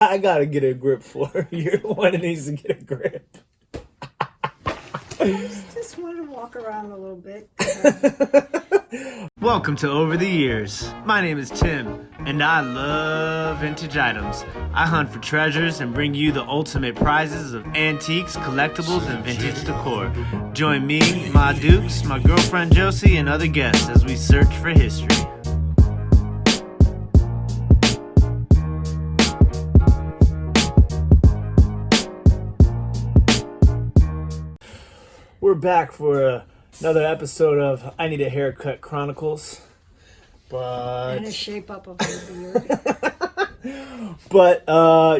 I gotta get a grip for. You're the one that needs to get a grip. Just want to walk around a little bit. Welcome to Over the Years. My name is Tim, and I love vintage items. I hunt for treasures and bring you the ultimate prizes of antiques, collectibles, and vintage decor. Join me, my dukes, my girlfriend Josie, and other guests as we search for history. We're back for another episode of I Need a Haircut Chronicles. And a shape up of the beard. But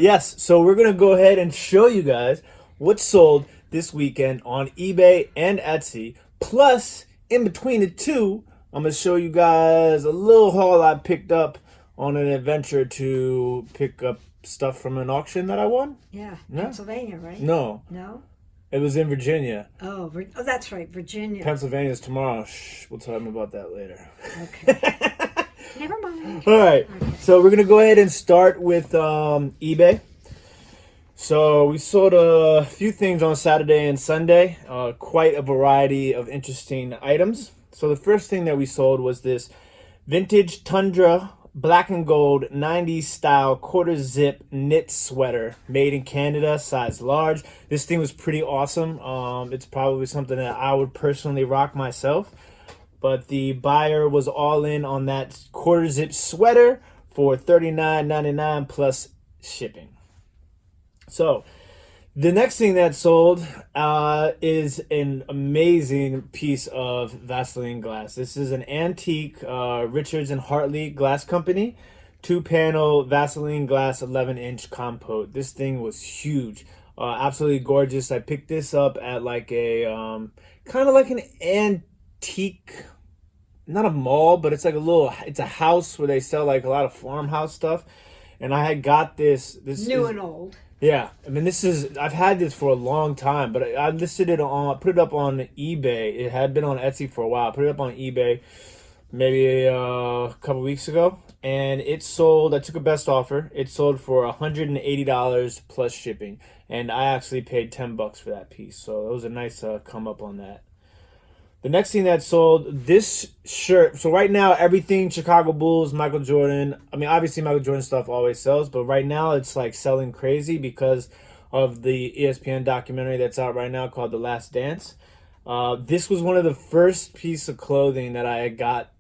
yes, so we're gonna go ahead and show you guys what sold this weekend on eBay and Etsy. Plus, in between the two, I'm gonna show you guys a little haul I picked up on an adventure to pick up stuff from an auction that I won. Yeah, Pennsylvania, right? No, it was in Virginia. Oh, that's right, Virginia. Pennsylvania's tomorrow. Shh, we'll tell them about that later. Okay. Never mind. All right, so we're gonna go ahead and start with eBay. So we sold a few things on Saturday and Sunday, quite a variety of interesting items. So the first thing that we sold was this vintage Tundra black and gold 90s style quarter zip knit sweater made in Canada, size large. This thing was pretty awesome. It's probably something that I would personally rock myself. But the buyer was all in on that quarter zip sweater for $39.99 plus shipping. So the next thing that sold is an amazing piece of Vaseline glass. This is an antique Richards and Hartley glass company, 2-panel Vaseline glass 11-inch compote. This thing was huge, absolutely gorgeous. I picked this up at like a kind of like an antique, not a mall, but it's like it's a house where they sell like a lot of farmhouse stuff. And I had got this New and old. Yeah, I mean, I've had this for a long time, but I listed it put it up on eBay. It had been on Etsy for a while. I put it up on eBay maybe a couple weeks ago, and it sold. I took a best offer. It sold for $180 plus shipping, and I actually paid $10 for that piece. So it was a nice come up on that. The next thing that sold, this shirt. So right now, everything Chicago Bulls, Michael Jordan. I mean, obviously Michael Jordan stuff always sells, but right now it's like selling crazy because of the ESPN documentary that's out right now called The Last Dance. This was one of the first piece of clothing that I got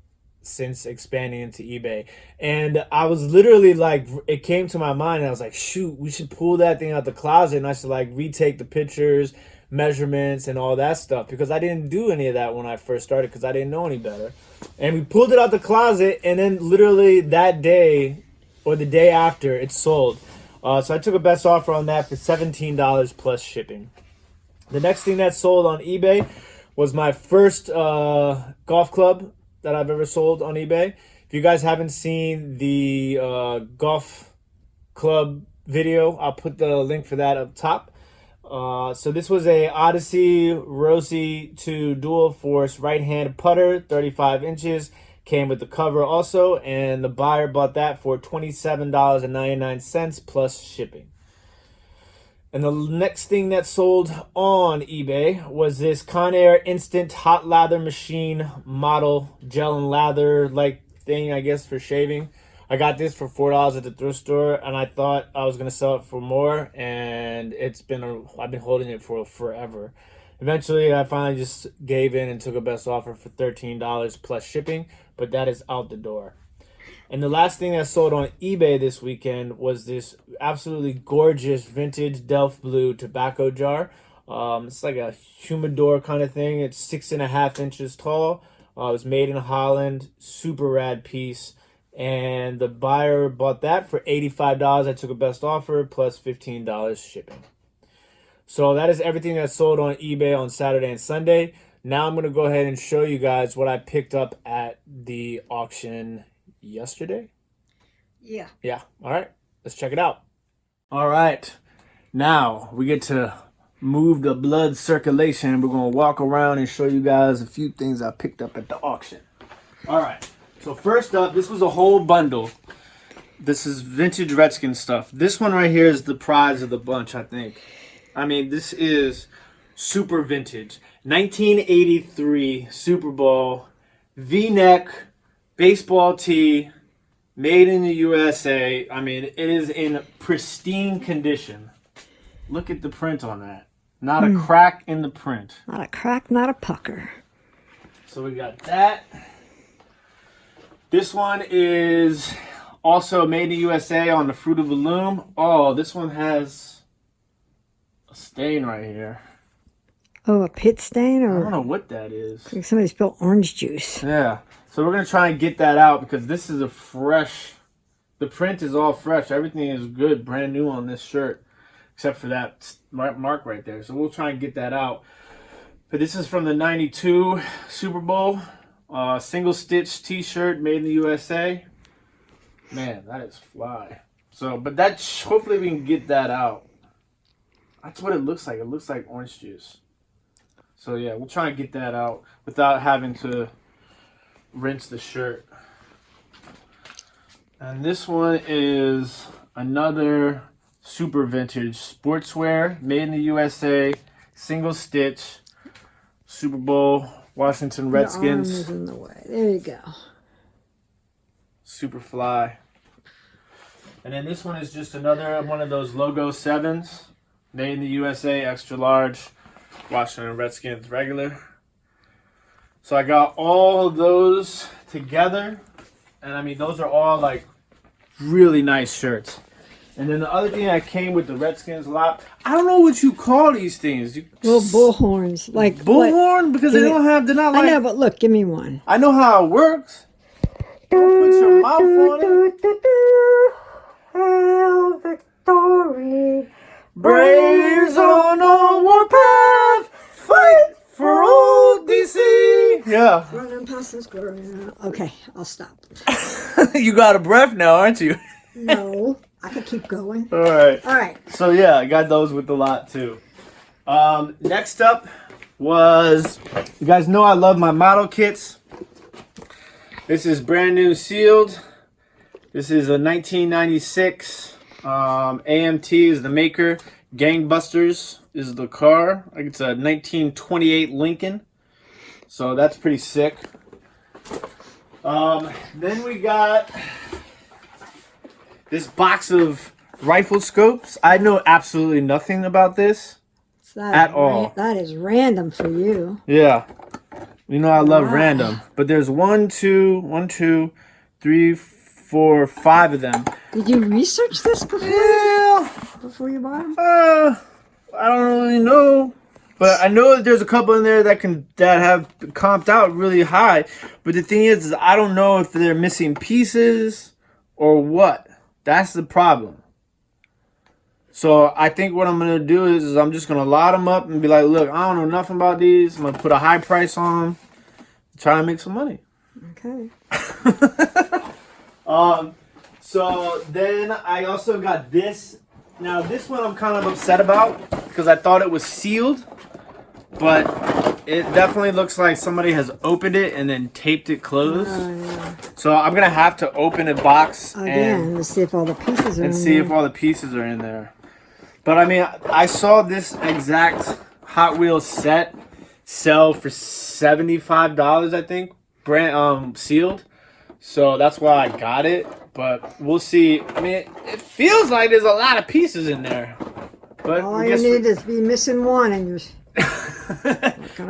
since expanding into eBay. And I was literally like, it came to my mind and I was like, shoot, we should pull that thing out the closet and I should like retake the pictures, measurements and all that stuff, because I didn't do any of that when I first started because I didn't know any better. And we pulled it out the closet, and then literally that day or the day after it sold. So I took a best offer on that for $17 plus shipping. The next thing that sold on eBay was my first golf club that I've ever sold on eBay. If you guys haven't seen the golf club video, I'll put the link for that up top. So this was a Odyssey Rosie 2 dual force right hand putter, 35 inches, came with the cover also, and the buyer bought that for $27.99 plus shipping. And the next thing that sold on eBay was this Conair Instant Hot Lather Machine model gel and lather like thing, I guess, for shaving. I got this for $4 at the thrift store, and I thought I was gonna sell it for more, and I've been holding it for forever. Eventually, I finally just gave in and took a best offer for $13 plus shipping, but that is out the door. And the last thing that sold on eBay this weekend was this absolutely gorgeous vintage Delft Blue tobacco jar. It's like a humidor kind of thing. It's 6.5 inches tall. It was made in Holland. Super rad piece. And the buyer bought that for $85. I took a best offer plus $15 shipping. So that is everything that sold on eBay on Saturday and Sunday. Now I'm going to go ahead and show you guys what I picked up at the auction yesterday. Yeah. All right. Let's check it out. All right. Now we get to move the blood circulation. We're going to walk around and show you guys a few things I picked up at the auction. All right. So first up, this was a whole bundle. This is vintage Redskins stuff. This one right here is the prize of the bunch, I think. I mean, this is super vintage. 1983 Super Bowl, V-neck, baseball tee, made in the USA. I mean, it is in pristine condition. Look at the print on that. Not a crack in the print. Not a crack, not a pucker. So we got that. This one is also made in the USA on the Fruit of the Loom. Oh, this one has a stain right here. Oh, a pit stain? I Or don't know what that is. like somebody spilled orange juice. Yeah. So we're going to try and get that out because this is a fresh... The print is all fresh. Everything is good, brand new on this shirt. Except for that mark right there. So we'll try and get that out. But this is from the 92 Super Bowl. Single stitch t-shirt made in the USA. Man, that is fly. So, but that hopefully we can get that out. That's what it looks like. It looks like orange juice. So yeah, we'll try and get that out without having to rinse the shirt. And this one is another super vintage sportswear made in the USA, single stitch, Super Bowl, Washington Redskins. Your arm is in the way. There you go. Super fly. And then this one is just another one of those logo 7s, made in the USA, extra large, Washington Redskins regular. So I got all of those together, and I mean those are all like really nice shirts. And then the other thing that came with the Redskins a lot, I don't know what you call these things. Little bullhorns. Like bullhorn? Because they're not like... I know, but look, give me one. I know how it works. Don't put your mouth on it. Hail victory. Braves on a warpath, fight for old DC. Yeah. Running past this glory. Okay, I'll stop. You got a breath now, aren't you? No, I can keep going. All right. All right. So yeah, I got those with the lot too. Next up was, you guys know I love my model kits. This is brand new sealed. This is a 1996. AMT is the maker. Gangbusters is the car. Like it's a 1928 Lincoln. So that's pretty sick. Then we got this box of rifle scopes. I know absolutely nothing about this at all. That is random for you. Yeah. You know I love random. But there's 1, 2, 3, 4, 5 of them. Did you research this before? Yeah. Before you bought them? I don't really know. But I know that there's a couple in there that have comped out really high. But the thing is I don't know if they're missing pieces or what. That's the problem. So I think what I'm going to do is I'm just going to lot them up and be like, look, I don't know nothing about these. I'm going to put a high price on them. Try and make some money. Okay. So then I also got this. Now this one I'm kind of upset about because I thought it was sealed. But it definitely looks like somebody has opened it and then taped it closed. Yeah. So I'm going to have to open a box again to see if all the pieces are in see there. if all the pieces are in there. But I mean, I saw this exact Hot Wheels set sell for $75, I think, brand sealed. So that's why I got it. But we'll see. I mean, it feels like there's a lot of pieces in there. But all you need is be missing one and you're...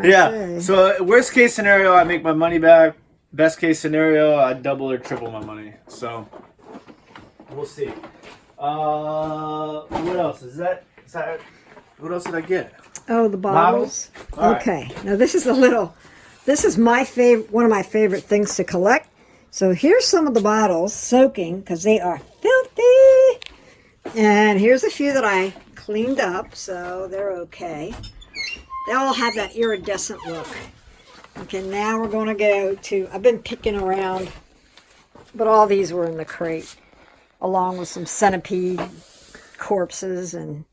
Yeah. So worst case scenario, I make my money back. Best case scenario, I double or triple my money. So we'll see. What else is that? What else did I get? Oh, the bottles. Okay. Right. Now this is my favorite. One of my favorite things to collect. So here's some of the bottles soaking because they are filthy. And here's a few that I cleaned up, so they're okay. They all have that iridescent look. Okay, now we're going to go to, I've been picking around, but all these were in the crate, along with some centipede corpses and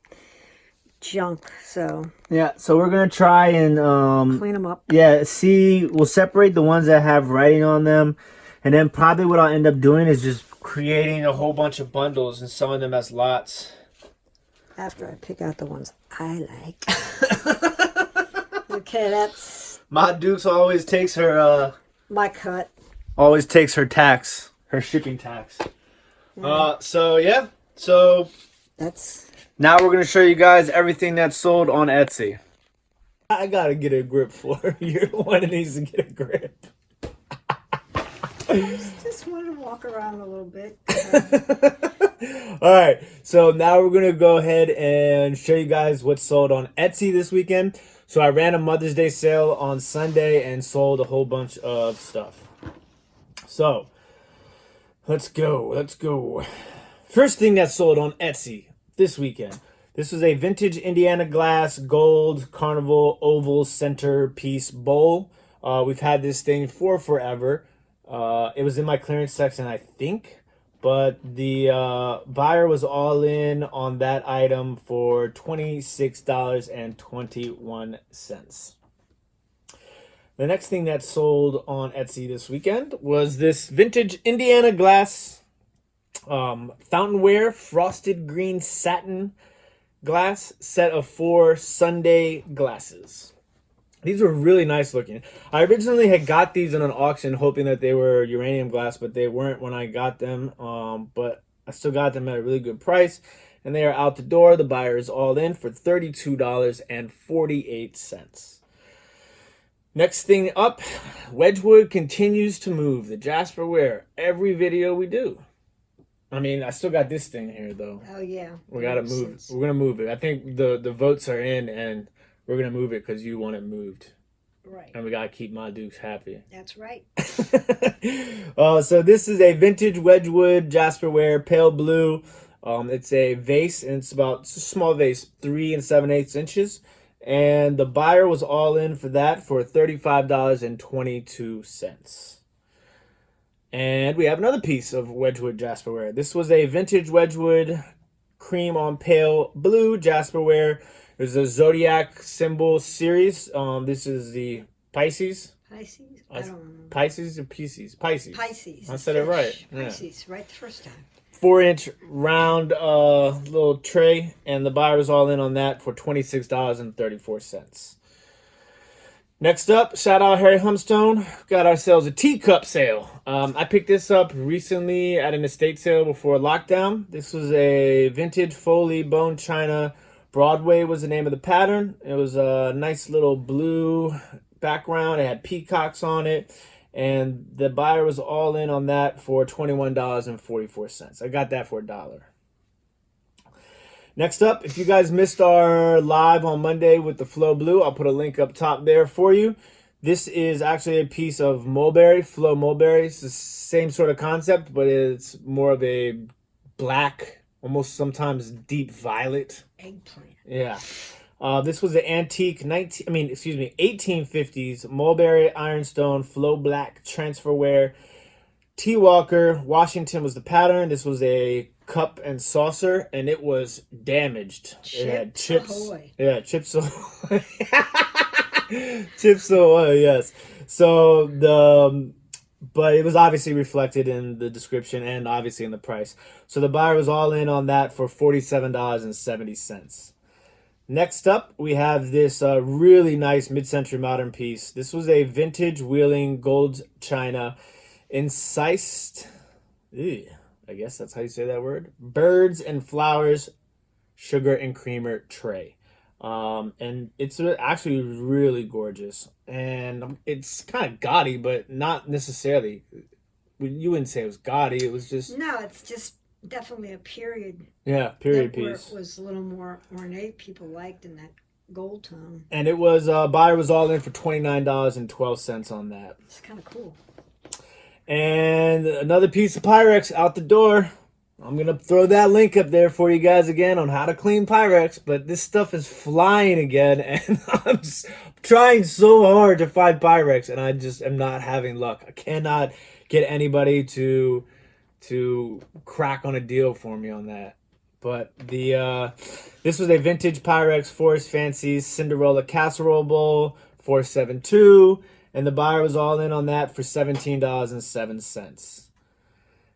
junk, so. Yeah, so we're going to try and clean them up. Yeah, we'll separate the ones that have writing on them, and then probably what I'll end up doing is just creating a whole bunch of bundles and selling them as lots. After I pick out the ones I like. Okay, that's... Ma Dukes always takes her... my cut. Always takes her tax. Her shipping tax. So, yeah. So... That's... Now we're going to show you guys everything that's sold on Etsy. I got to get a grip for her. You're the one that needs to get a grip. Just wanted to walk around a little bit. All right, so now we're gonna go ahead and show you guys what's sold on Etsy this weekend. So I ran a Mother's Day sale on Sunday and sold a whole bunch of stuff. So let's go. First thing that's sold on Etsy this weekend. This is a vintage Indiana glass gold carnival oval centerpiece bowl. We've had this thing for forever. It was in my clearance section, I think, but the buyer was all in on that item for $26.21. The next thing that sold on Etsy this weekend was this vintage Indiana glass fountainware frosted green satin glass set of 4 Sunday glasses. These were really nice looking. I originally had got these in an auction hoping that they were uranium glass, but they weren't when I got them. But I still got them at a really good price. And they are out the door. The buyer is all in for $32.48. Next thing up, Wedgwood continues to move. The Jasperware. Every video we do. I mean, I still got this thing here, though. Oh, yeah. We got to move. We're going to move it. I think the votes are in, and we're going to move it because you want it moved. Right. And we got to keep my Dukes happy. That's right. So this is a vintage Wedgwood Jasperware pale blue. It's a vase, and it's a small vase, 3 7/8 inches. And the buyer was all in for that for $35.22. And we have another piece of Wedgwood Jasperware. This was a vintage Wedgwood cream on pale blue Jasperware. There's a Zodiac symbol series. This is the Pisces. Pisces? I don't know. Pisces or Pisces? Pisces. Pisces. I said it right. Pisces, yeah. Right the first time. 4-inch round little tray, and the buyer was all in on that for $26.34. Next up, shout out Harry Humstone. Got ourselves a teacup sale. I picked this up recently at an estate sale before lockdown. This was a vintage Foley bone china. Broadway was the name of the pattern. It was a nice little blue background. It had peacocks on it. And the buyer was all in on that for $21.44. I got that for $1. Next up, if you guys missed our live on Monday with the Flow Blue, I'll put a link up top there for you. This is actually a piece of mulberry, Flow mulberry. It's the same sort of concept, but it's more of a black, almost sometimes deep violet. Eggplant. Yeah. This was the antique 1850s mulberry ironstone flow black transferware. T. Walker, Washington was the pattern. This was a cup and saucer, and it was damaged. It had chips. Ahoy. Yeah, chips ahoy. Chips ahoy, yes. So but it was obviously reflected in the description and obviously in the price. So the buyer was all in on that for $47.70. Next up, we have this really nice mid-century modern piece. This was a vintage wheeling gold china incised, I guess that's how you say that word, birds and flowers, sugar and creamer tray. And it's actually really gorgeous. And it's kind of gaudy, but not necessarily. You wouldn't say it was gaudy. It was just... No, it's just definitely a period. Yeah, period piece. Where it was a little more ornate. People liked in that gold tone. And it was, buyer was all in for $29.12 on that. It's kind of cool. And another piece of Pyrex out the door. I'm going to throw that link up there for you guys again on how to clean Pyrex. But this stuff is flying again. And I'm just trying so hard to find Pyrex. And I just am not having luck. I cannot get anybody to crack on a deal for me on that. But this was a vintage Pyrex Forest Fancies Cinderella Casserole Bowl, 472. And the buyer was all in on that for $17.07.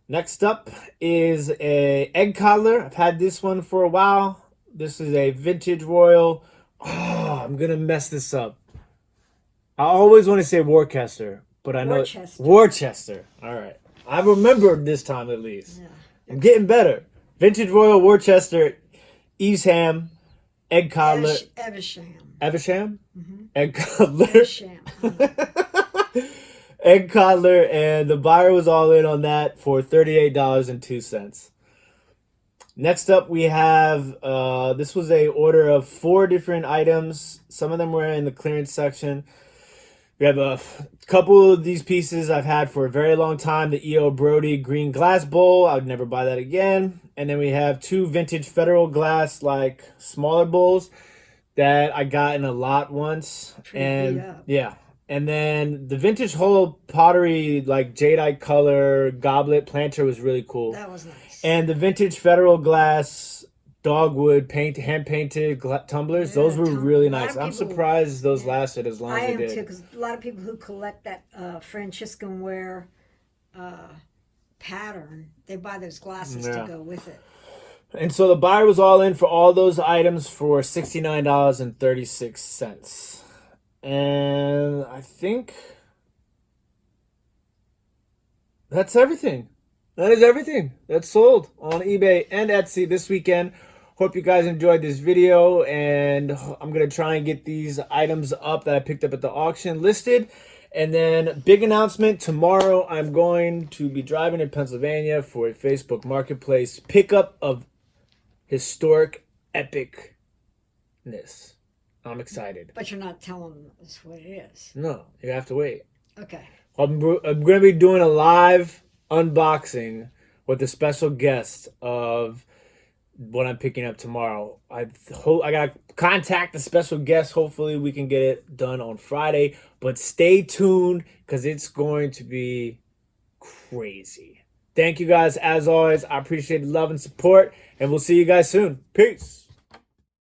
Next up is a egg coddler. I've had this one for a while. This is a vintage royal. Oh, I'm gonna mess this up. I always want to say Worcester, but I know Worcester. Worcester. All right, I remembered this time at least. Yeah. I'm getting better. Vintage royal Worcester, Evesham, egg coddler. Evesham. Evesham? Mm-hmm. Egg coddler. Evesham. Egg coddler, and the buyer was all in on that for $38.02. Next up, we have this was a order of 4 different items. Some of them were in the clearance section. We have a couple of these pieces I've had for a very long time. The E.O. Brody green glass bowl. I would never buy that again. And then we have 2 vintage Federal glass, like smaller bowls that I got in a lot once. Pretty beat up. Yeah. And then the vintage whole pottery, like jadeite color goblet planter was really cool. That was nice. And the vintage Federal glass dogwood hand painted tumblers, those were really nice. I'm surprised those lasted as long as they did. I am too, because a lot of people who collect that Franciscan ware pattern, they buy those glasses to go with it. And so the buyer was all in for all those items for $69.36. And I think that's everything. That is everything that's sold on eBay and Etsy this weekend. Hope you guys enjoyed this video, and I'm going to try and get these items up that I picked up at the auction listed. And then, big announcement, tomorrow I'm going to be driving in Pennsylvania for a Facebook Marketplace pickup of historic epicness. I'm excited. But you're not telling us what it is. No, you have to wait. Okay. I'm going to be doing a live unboxing with a special guest of what I'm picking up tomorrow. I got to contact the special guest. Hopefully we can get it done on Friday. But stay tuned because it's going to be crazy. Thank you guys as always. I appreciate the love and support. And we'll see you guys soon. Peace.